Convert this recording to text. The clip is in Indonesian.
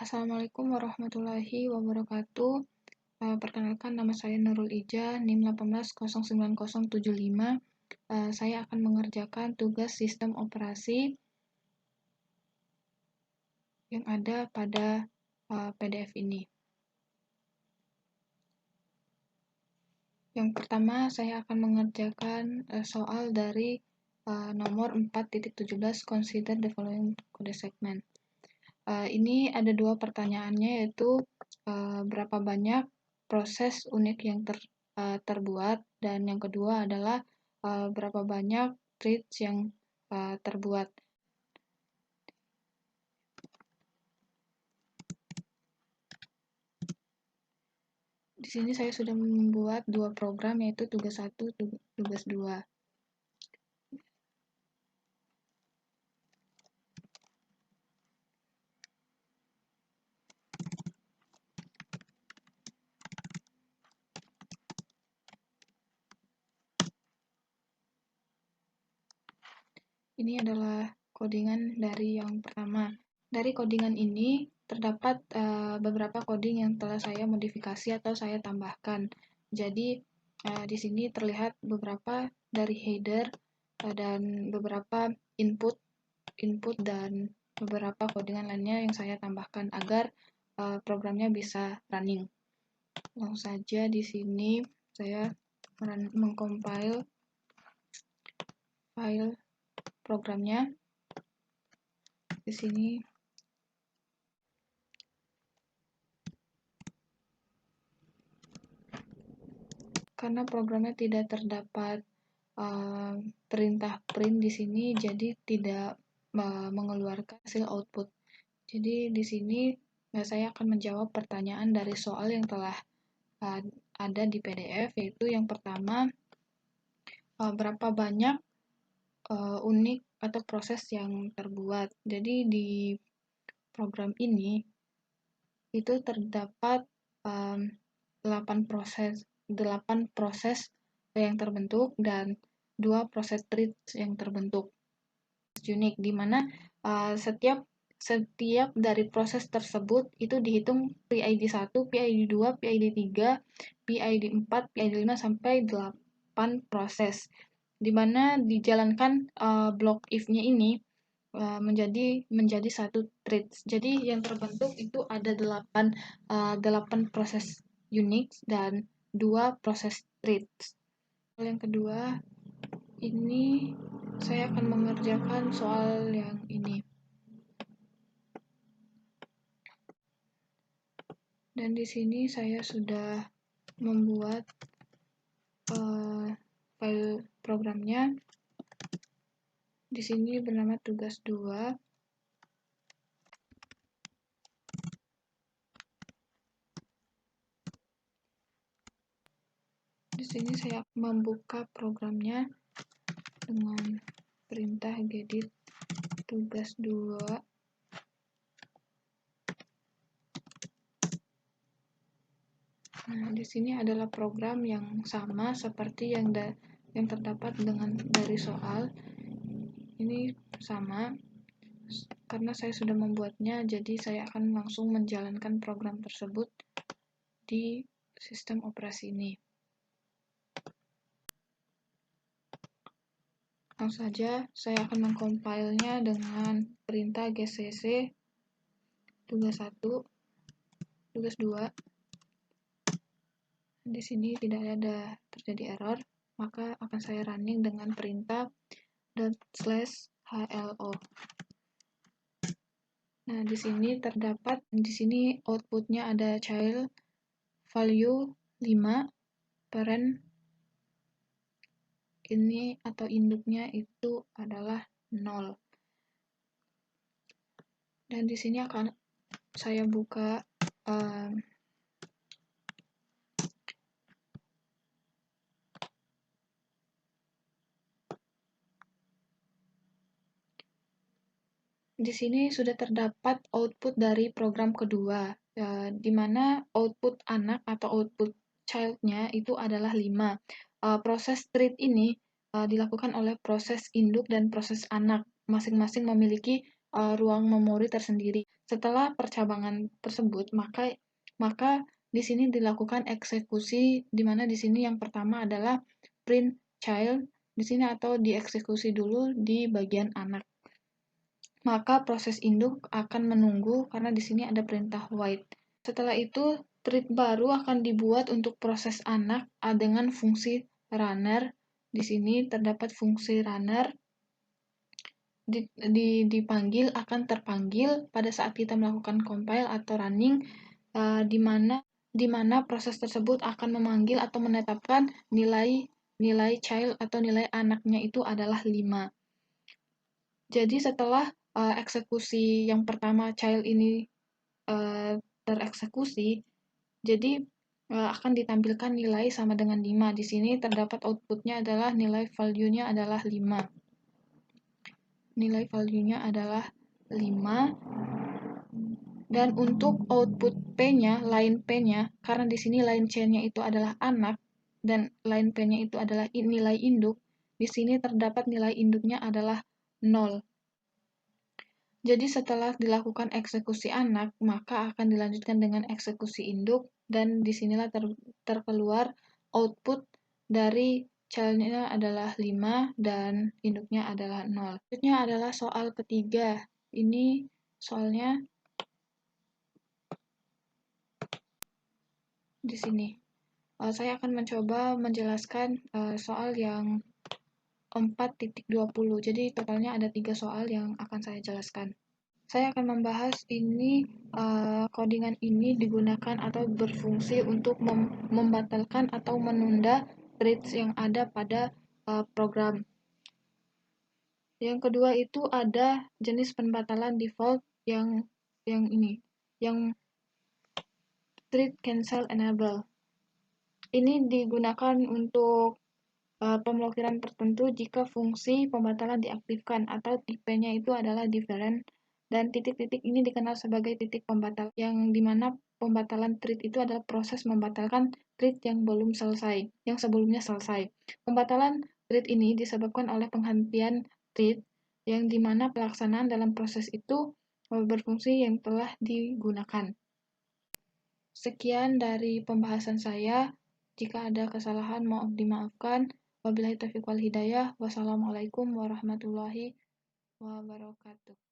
Assalamualaikum warahmatullahi wabarakatuh. Perkenalkan, nama saya Nurul Ija, NIM 18090075. Saya akan mengerjakan tugas sistem operasi yang ada pada PDF ini. Yang pertama, saya akan mengerjakan soal dari nomor 4.17, Consider the following code segment. Ini ada dua pertanyaannya, yaitu berapa banyak proses unik yang terbuat, dan yang kedua adalah berapa banyak threads yang terbuat. Di sini saya sudah membuat dua program, yaitu tugas 1, tugas 2. Ini adalah codingan dari yang pertama. Dari codingan ini terdapat beberapa coding yang telah saya modifikasi atau saya tambahkan. Jadi di sini terlihat beberapa dari header dan beberapa input dan beberapa codingan lainnya yang saya tambahkan agar programnya bisa running. Langsung saja di sini saya mengcompile file programnya. Di sini karena programnya tidak terdapat perintah print di sini, jadi tidak mengeluarkan hasil output. Jadi di sini saya akan menjawab pertanyaan dari soal yang telah ada di PDF, yaitu yang pertama, berapa banyak unik atau proses yang terbuat. Jadi di program ini itu terdapat 8 proses yang terbentuk dan 2 proses threads yang terbentuk unik, di mana setiap dari proses tersebut itu dihitung PID 1, PID 2, PID 3, PID 4, PID 5 sampai 8 proses, di mana dijalankan block if-nya ini menjadi satu threads. Jadi yang terbentuk itu ada 8 proses Unix dan 2 proses threads. Yang kedua, ini saya akan mengerjakan soal yang ini. Dan di sini saya sudah membuat file programnya. Di sini bernama tugas 2. Di sini saya membuka programnya dengan perintah gedit tugas 2. Nah, di sini adalah program yang sama seperti yang terdapat dari soal. Ini sama karena saya sudah membuatnya, jadi saya akan langsung menjalankan program tersebut di sistem operasi ini. Langsung saja saya akan mengcompile-nya dengan perintah gcc tugas 1, tugas 2. Di sini tidak ada terjadi error, maka akan saya running dengan perintah ./hlo. Nah, di sini outputnya ada child value 5, parent ini atau induknya itu adalah 0. Dan di sini akan saya buka di sini sudah terdapat output dari program kedua, di mana output anak atau output child-nya itu adalah 5. Proses thread ini dilakukan oleh proses induk dan proses anak, masing-masing memiliki ruang memori tersendiri. Setelah percabangan tersebut, maka di sini dilakukan eksekusi, di mana di sini yang pertama adalah print child di sini atau dieksekusi dulu di bagian anak. Maka proses induk akan menunggu karena di sini ada perintah wait. Setelah itu, thread baru akan dibuat untuk proses anak dengan fungsi runner. Di sini terdapat fungsi runner dipanggil akan terpanggil pada saat kita melakukan compile atau running, di mana proses tersebut akan memanggil atau menetapkan nilai child atau nilai anaknya itu adalah 5. Jadi setelah eksekusi yang pertama child ini tereksekusi, jadi akan ditampilkan nilai sama dengan 5. Di sini terdapat outputnya adalah nilai value-nya adalah 5. Nilai value-nya adalah 5. Dan untuk output P-nya, line P-nya, karena di sini line C-nya itu adalah anak dan line P-nya itu adalah nilai induk, di sini terdapat nilai induknya adalah 0. Jadi setelah dilakukan eksekusi anak, maka akan dilanjutkan dengan eksekusi induk, dan disinilah terkeluar output dari child-nya adalah 5 dan induknya adalah 0. Selanjutnya adalah soal ketiga. Ini soalnya di sini. Saya akan mencoba menjelaskan soal yang 4.20. Jadi totalnya ada 3 soal yang akan saya jelaskan. Saya akan membahas ini, codingan ini digunakan atau berfungsi untuk membatalkan atau menunda threads yang ada pada program. Yang kedua itu ada jenis pembatalan default yang ini, yang thread cancel enable. Ini digunakan untuk pemblokiran tertentu jika fungsi pembatalan diaktifkan atau tipenya itu adalah different, dan titik-titik ini dikenal sebagai titik pembatal, yang dimana pembatalan thread itu adalah proses membatalkan thread yang belum selesai, yang sebelumnya selesai. Pembatalan thread ini disebabkan oleh penghentian thread, yang dimana pelaksanaan dalam proses itu berfungsi yang telah digunakan. Sekian dari pembahasan saya. Jika ada kesalahan, mohon dimaafkan. Wabillahi taufiq wal hidayah. Wassalamualaikum warahmatullahi wabarakatuh.